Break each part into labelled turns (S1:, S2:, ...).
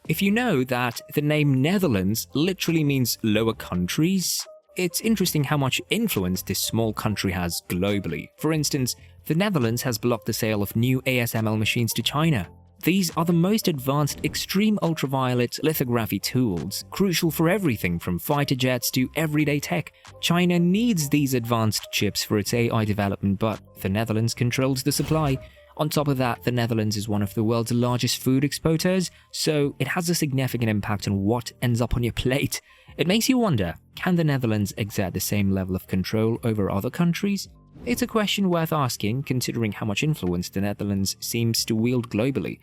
S1: If you know that the name Netherlands literally means lower countries, it's interesting how much influence this small country has globally. For instance, the Netherlands has blocked the sale of new ASML machines to China. These are the most advanced extreme ultraviolet lithography tools, crucial for everything from fighter jets to everyday tech. China needs these advanced chips for its AI development, but the Netherlands controls the supply. On top of that, the Netherlands is one of the world's largest food exporters, so it has a significant impact on what ends up on your plate. It makes you wonder, can the Netherlands exert the same level of control over other countries? It's a question worth asking, considering how much influence the Netherlands seems to wield globally.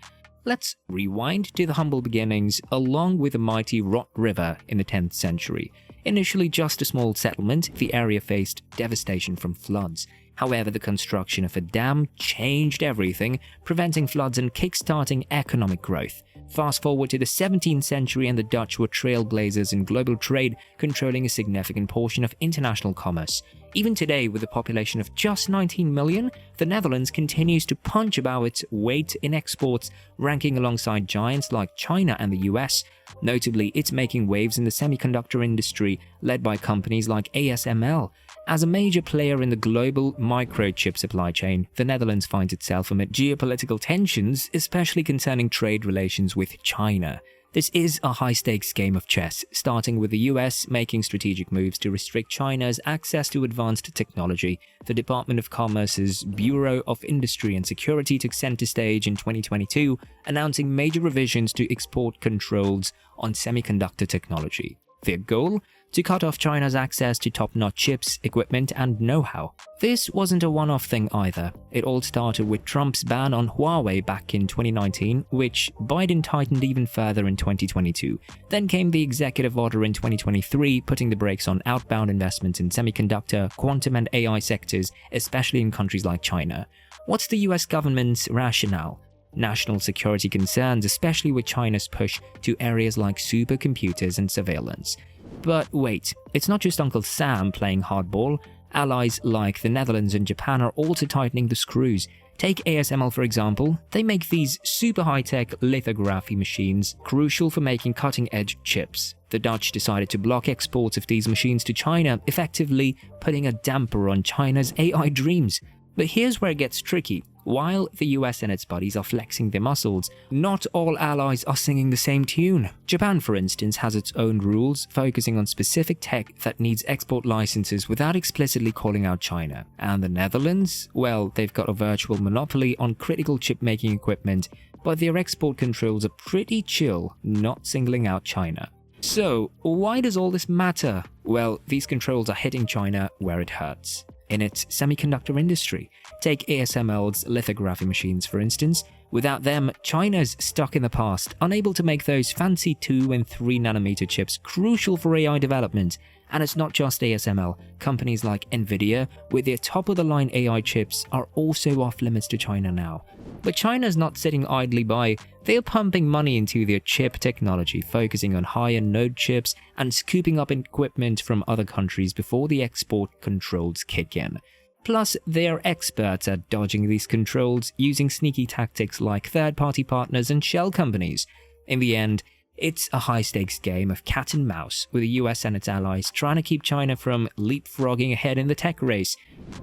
S1: Let's rewind to the humble beginnings along with the mighty Rot River in the 10th century. Initially just a small settlement, the area faced devastation from floods. However, the construction of a dam changed everything, preventing floods and kickstarting economic growth. Fast forward to the 17th century and the Dutch were trailblazers in global trade, controlling a significant portion of international commerce. Even today, with a population of just 19 million, the Netherlands continues to punch above its weight in exports, ranking alongside giants like China and the US. Notably, it's making waves in the semiconductor industry, led by companies like ASML. As a major player in the global microchip supply chain, the Netherlands finds itself amid geopolitical tensions, especially concerning trade relations with China. This is a high-stakes game of chess, starting with the US making strategic moves to restrict China's access to advanced technology. The Department of Commerce's Bureau of Industry and Security took center stage in 2022, announcing major revisions to export controls on semiconductor technology. Their goal? To cut off China's access to top-notch chips, equipment, and know-how. This wasn't a one-off thing either. It all started with Trump's ban on Huawei back in 2019, which Biden tightened even further in 2022. Then came the executive order in 2023, putting the brakes on outbound investments in semiconductor, quantum, and AI sectors, especially in countries like China. What's the US government's rationale? National security concerns, especially with China's push to areas like supercomputers and surveillance. But wait, it's not just Uncle Sam playing hardball. Allies like the Netherlands and Japan are also tightening the screws. Take ASML for example, they make these super high-tech lithography machines crucial for making cutting-edge chips. The Dutch decided to block exports of these machines to China, effectively putting a damper on China's AI dreams. But here's where it gets tricky. While the US and its buddies are flexing their muscles, not all allies are singing the same tune. Japan, for instance, has its own rules, focusing on specific tech that needs export licenses without explicitly calling out China. And the Netherlands? Well, they've got a virtual monopoly on critical chip-making equipment, but their export controls are pretty chill, not singling out China. So, why does all this matter? Well, these controls are hitting China where it hurts. In its semiconductor industry. Take ASML's lithography machines, for instance. Without them, China's stuck in the past, unable to make those fancy 2 and 3 nanometer chips crucial for AI development. And it's not just ASML. Companies like Nvidia, with their top-of-the-line AI chips, are also off-limits to China now. But China's not sitting idly by. They're pumping money into their chip technology, focusing on higher-end node chips and scooping up equipment from other countries before the export controls kick in. Plus, they're experts at dodging these controls, using sneaky tactics like third-party partners and shell companies. In the end, it's a high-stakes game of cat and mouse, with the US and its allies trying to keep China from leapfrogging ahead in the tech race.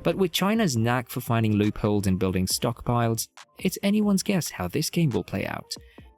S1: But with China's knack for finding loopholes and building stockpiles, it's anyone's guess how this game will play out.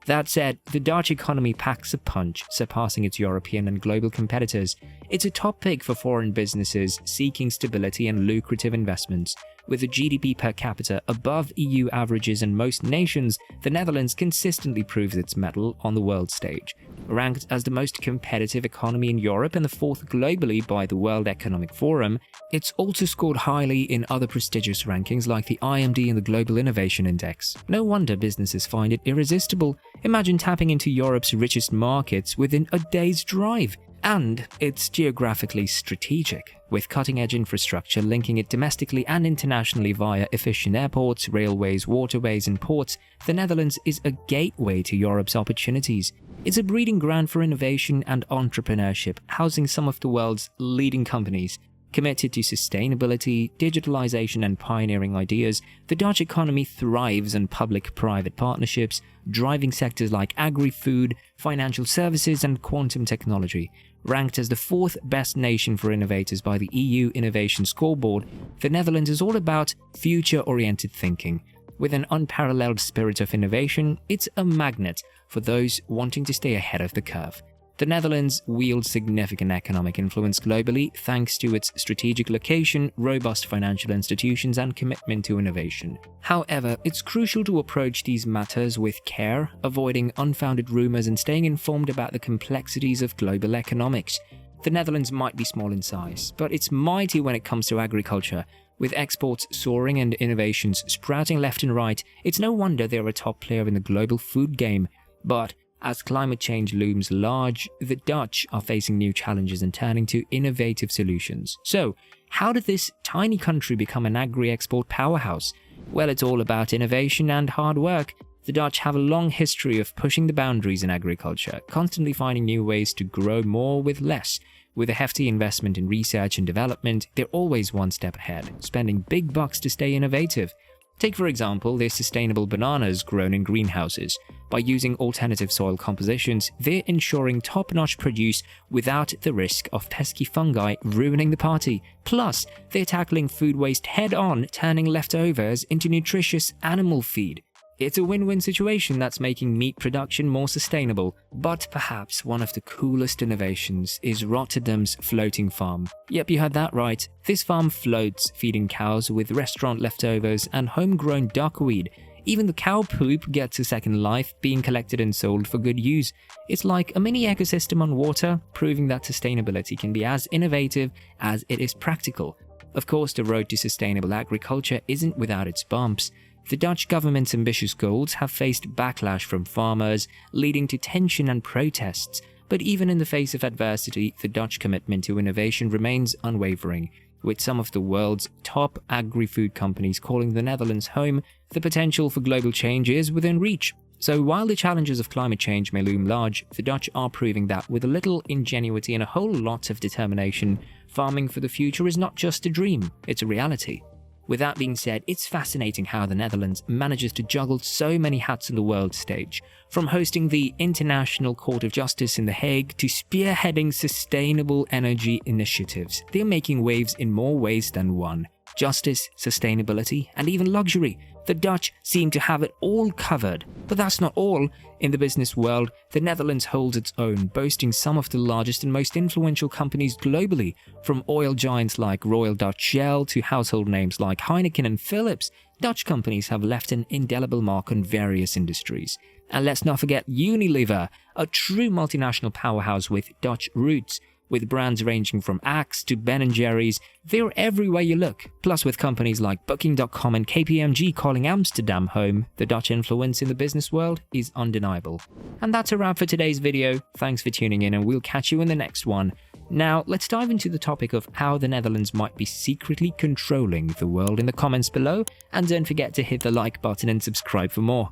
S1: That said, the Dutch economy packs a punch, surpassing its European and global competitors. It's a top pick for foreign businesses seeking stability and lucrative investments. With a GDP per capita above EU averages in most nations, the Netherlands consistently proves its mettle on the world stage. Ranked as the most competitive economy in Europe and the 4th globally by the World Economic Forum, it's also scored highly in other prestigious rankings like the IMD and the Global Innovation Index. No wonder businesses find it irresistible. Imagine tapping into Europe's richest markets within a day's drive. And it's geographically strategic, with cutting-edge infrastructure linking it domestically and internationally via efficient airports, railways, waterways, and ports. The Netherlands is a gateway to Europe's opportunities. It's a breeding ground for innovation and entrepreneurship, housing some of the world's leading companies. Committed to sustainability, digitalization, and pioneering ideas, the Dutch economy thrives on public-private partnerships, driving sectors like agri-food, financial services, and quantum technology. Ranked as the fourth best nation for innovators by the EU Innovation Scoreboard, the Netherlands is all about future-oriented thinking. With an unparalleled spirit of innovation, it's a magnet for those wanting to stay ahead of the curve. The Netherlands wields significant economic influence globally thanks to its strategic location, robust financial institutions, and commitment to innovation. However, it's crucial to approach these matters with care, avoiding unfounded rumors and staying informed about the complexities of global economics. The Netherlands might be small in size, but it's mighty when it comes to agriculture. With exports soaring and innovations sprouting left and right, it's no wonder they're a top player in the global food game. But as climate change looms large, the Dutch are facing new challenges and turning to innovative solutions. So, how did this tiny country become an agri-export powerhouse? Well, it's all about innovation and hard work. The Dutch have a long history of pushing the boundaries in agriculture, constantly finding new ways to grow more with less. With a hefty investment in research and development, they're always one step ahead, spending big bucks to stay innovative. Take for example their sustainable bananas grown in greenhouses. By using alternative soil compositions, they're ensuring top-notch produce without the risk of pesky fungi ruining the party. Plus, they're tackling food waste head-on, turning leftovers into nutritious animal feed. It's a win-win situation that's making meat production more sustainable. But perhaps one of the coolest innovations is Rotterdam's floating farm. Yep, you heard that right. This farm floats, feeding cows with restaurant leftovers and homegrown duckweed. Even the cow poop gets a second life, being collected and sold for good use. It's like a mini ecosystem on water, proving that sustainability can be as innovative as it is practical. Of course, the road to sustainable agriculture isn't without its bumps. The Dutch government's ambitious goals have faced backlash from farmers, leading to tension and protests. But even in the face of adversity, the Dutch commitment to innovation remains unwavering. With some of the world's top agri-food companies calling the Netherlands home, the potential for global change is within reach. So while the challenges of climate change may loom large, the Dutch are proving that with a little ingenuity and a whole lot of determination, farming for the future is not just a dream, it's a reality. With that being said, it's fascinating how the Netherlands manages to juggle so many hats on the world stage. From hosting the International Court of Justice in The Hague to spearheading sustainable energy initiatives, they're making waves in more ways than one. Justice, sustainability, and even luxury. The Dutch seem to have it all covered. But that's not all. In the business world, the Netherlands holds its own, boasting some of the largest and most influential companies globally. From oil giants like Royal Dutch Shell to household names like Heineken and Philips, Dutch companies have left an indelible mark on various industries. And let's not forget Unilever, a true multinational powerhouse with Dutch roots. With brands ranging from Axe to Ben & Jerry's, they're everywhere you look. Plus with companies like Booking.com and KPMG calling Amsterdam home, the Dutch influence in the business world is undeniable. And that's a wrap for today's video. Thanks for tuning in and we'll catch you in the next one. Now, let's dive into the topic of how the Netherlands might be secretly controlling the world in the comments below, and don't forget to hit the like button and subscribe for more.